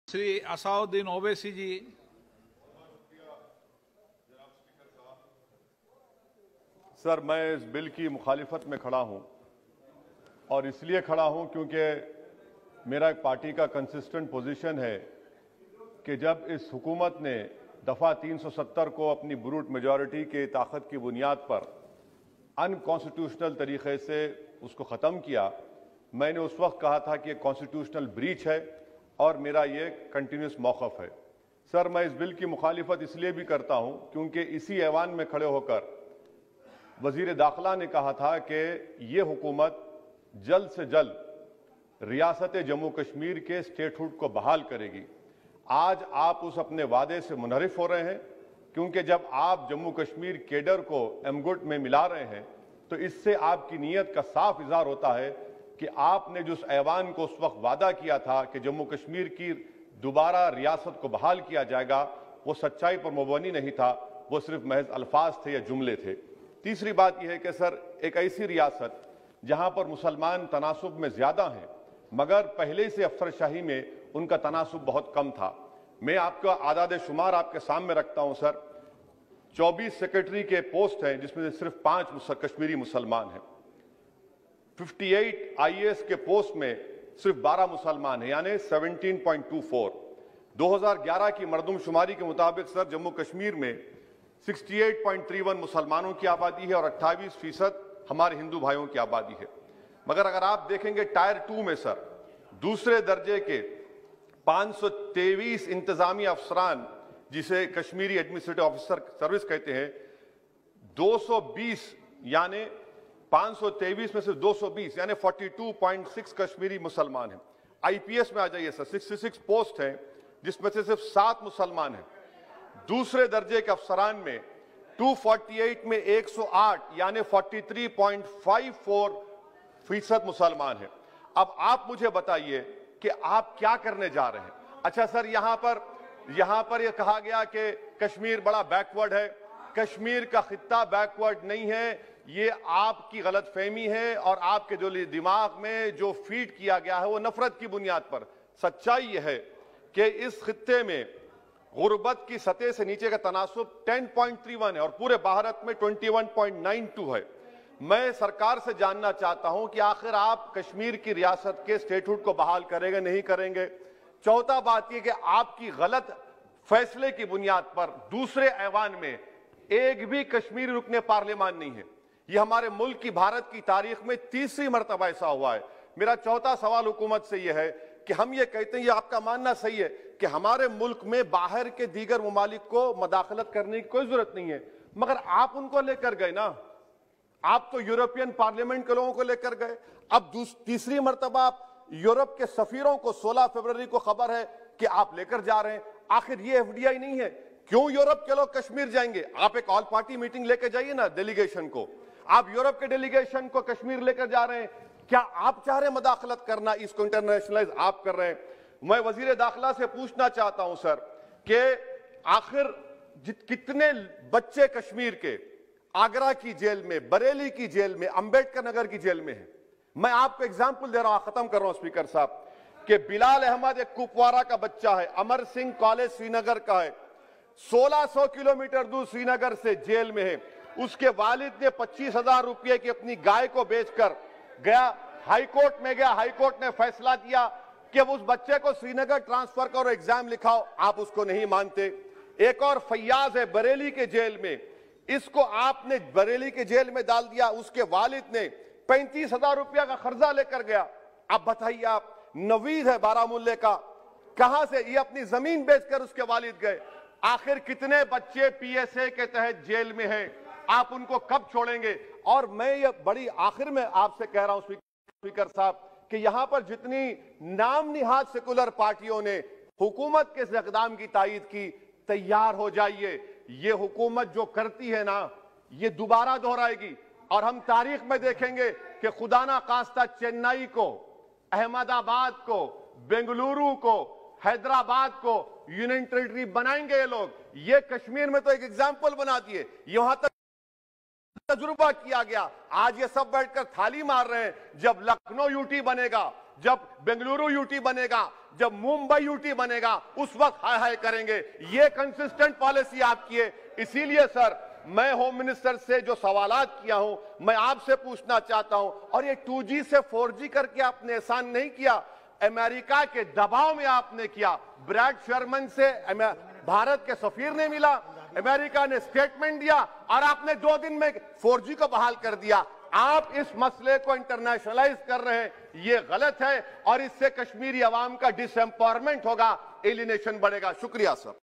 श्री असाउद्दीन ओवैसी जी। Sir, मैं इस bill की मुखालिफत में खड़ा हूं और इसलिए खड़ा हूं क्योंकि मेरा एक पार्टी का कंसिस्टेंट पोजीशन है कि जब इस हुकूमत ने दफ़ा 370 को अपनी ब्रूट मेजॉरिटी की ताकत की बुनियाद पर अनकॉन्स्टिट्यूशनल तरीके से उसको ख़त्म किया, मैंने उस वक्त कहा था कि एक कॉन्स्टिट्यूशनल ब्रीच है और मेरा ये कंटिन्यूस मौक़िफ़ है। सर, मैं इस बिल की मुखालिफत इसलिए भी करता हूं क्योंकि इसी ऐवान में खड़े होकर वज़ीर दाखिला ने कहा था कि ये हुकूमत जल्द से जल्द रियासत जम्मू कश्मीर के स्टेटहुड को बहाल करेगी। आज आप उस अपने वादे से मुनहरिफ हो रहे हैं क्योंकि जब आप जम्मू कश्मीर केडर को एमगुट में मिला रहे हैं तो इससे आपकी नीयत का साफ इज़हार होता है कि आपने जो उस ऐवान को उस वक्त वादा किया था कि जम्मू कश्मीर की दोबारा रियासत को बहाल किया जाएगा, वो सच्चाई पर मबनी नहीं था, वो सिर्फ महज अल्फाज थे या जुमले थे। तीसरी बात यह है कि सर, एक ऐसी रियासत जहां पर मुसलमान तनासुब में ज्यादा हैं मगर पहले से अफसरशाही में उनका तनासुब बहुत कम था। मैं आपका आदाद शुमार आपके सामने रखता हूं सर। 24 सेक्रेटरी के पोस्ट हैं जिसमें से सिर्फ 5 कश्मीरी मुसलमान हैं। 58 IAS के पोस्ट में सिर्फ 12 मुसलमान हैं, यानी 17.24। 2011 की मरदमशुमारी के मुताबिक सर जम्मू कश्मीर में 68.31 मुसलमानों की आबादी है और 28% हमारे हिंदू भाइयों की आबादी है। मगर अगर आप देखेंगे टायर 2 में सर दूसरे दर्जे के 523 इंतजामी अफसरान, जिसे कश्मीरी एडमिनिस्ट्रेटिव ऑफिसर सर्विस कहते हैं, 220 यानी 523 में सिर्फ 220 यानी 42.6 कश्मीरी मुसलमान हैं। IPS में आ जाइए सर, 66 पोस्ट हैं जिसमें से सिर्फ 7 मुसलमान हैं। दूसरे दर्जे के अफसरान में 248 में 108 यानी 43.54% मुसलमान हैं। अब आप मुझे बताइए कि आप क्या करने जा रहे हैं। अच्छा सर, यहां पर यह कहा गया कि कश्मीर बड़ा बैकवर्ड है। कश्मीर का खित्ता बैकवर्ड नहीं है, ये आपकी गलतफहमी है और आपके जो दिमाग में जो फीड किया गया है वो नफरत की बुनियाद पर। सच्चाई यह है कि इस खित्ते में गुर्बत की सतह से नीचे का तनासुब 10.31 है और पूरे भारत में 21.92 है। मैं सरकार से जानना चाहता हूं कि आखिर आप कश्मीर की रियासत के स्टेटहुड को बहाल करेंगे, नहीं करेंगे। चौथा बात यह कि आपकी गलत फैसले की बुनियाद पर दूसरे ऐवान में एक भी कश्मीरी रुकने पार्लियामान नहीं है। यह हमारे मुल्क की, भारत की तारीख में तीसरी मरतबा ऐसा हुआ है। मेरा चौथा सवाल हुकूमत से यह है कि हम ये कहते हैं, ये आपका मानना सही है कि हमारे मुल्क में बाहर के दीगर ममालिक को मदाखलत करने की कोई जरूरत नहीं है, मगर आप उनको लेकर गए ना। आप तो यूरोपियन पार्लियामेंट के लोगों को लेकर गए। अब तीसरी मरतबा आप यूरोप के सफीरों को 16 फरवरी को खबर है कि आप लेकर जा रहे हैं। आखिर ये FDI नहीं है, क्यों यूरोप के लोग कश्मीर जाएंगे? आप एक ऑल पार्टी मीटिंग लेकर जाइए ना डेलीगेशन को। आप यूरोप के डेलीगेशन को कश्मीर लेकर जा रहे हैं, क्या आप चाह रहे हैं मदाखलत करना? इसको इंटरनेशनलाइज आप कर रहे हैं। मैं वजीर दाखिला से पूछना चाहता हूं सर कि आखिर कितने बच्चे कश्मीर के आगरा की जेल में, बरेली की जेल में, अंबेडकर नगर की जेल में है। मैं आपको एग्जाम्पल दे रहा हूं, खत्म कर रहा हूं स्पीकर साहब, कि बिलाल अहमद एक कुपवारा का बच्चा है, अमर सिंह कॉलेज श्रीनगर का है, 1600 किलोमीटर दूर श्रीनगर से जेल में है। उसके वालिद ने 25,000 रुपये की अपनी गाय को बेचकर गया, हाईकोर्ट में गया, हाईकोर्ट ने फैसला दिया कि उस बच्चे को श्रीनगर ट्रांसफर करो, एग्जाम लिखाओ। आप उसको नहीं मानते। एक और फैयाज है बरेली के जेल में, इसको आपने बरेली के जेल में डाल दिया। उसके वालिद ने 35,000 रुपया का कर्जा लेकर गया। अब बताइए आप, नवीद है बारामुल्ले का, कहां से ये अपनी जमीन बेचकर उसके वालिद गए। आखिर कितने बच्चे PSA के तहत जेल में हैं? आप उनको कब छोड़ेंगे? और मैं ये बड़ी आखिर में आपसे कह रहा हूं स्पीकर साहब कि यहां पर जितनी नाम निहाद सेकुलर पार्टियों ने हुकूमत के इस इक़दाम की तायीद की, तैयार हो जाइए। ये हुकूमत जो करती है ना, ये दोबारा दोहराएगी और हम तारीख में देखेंगे कि खुदा ना खास्ता चेन्नई को, अहमदाबाद को, बेंगलुरु को, हैदराबाद को यूनियन टेरिटरी बनाएंगे ये लोग। ये कश्मीर में तो एक एग्जाम्पल बना दिए, यहां तक तजुर्बा किया गया। आज ये सब बैठकर थाली मार रहे हैं। जब लखनऊ UT बनेगा, جب بنگلورو یوٹی بنے گا، جب ممبئی یوٹی بنے گا، اس وقت ہائے ہائے کریں گے۔ یہ کنسسٹنٹ پالیسی آپ کی ہے۔ اسی لیے سر میں ہوم منسٹر سے جو سوالات کیا ہوں، میں آپ سے پوچھنا چاہتا ہوں، اور یہ 2G سے 4G کر کے آپ نے احسان نہیں کیا، امریکہ کے دباؤ میں آپ نے کیا۔ بریڈ شرمن سے بھارت کے سفیر نے ملا، امریکہ نے سٹیٹمنٹ دیا، اور آپ نے 2 دن میں 4G کو بحال کر دیا۔ آپ اس مسئلے کو انٹرنیشنلائز کر رہے ہیں، یہ غلط ہے، اور اس سے کشمیری عوام کا ڈس ایمپاورمنٹ ہوگا، ایلینیشن بڑھے گا۔ شکریہ سر۔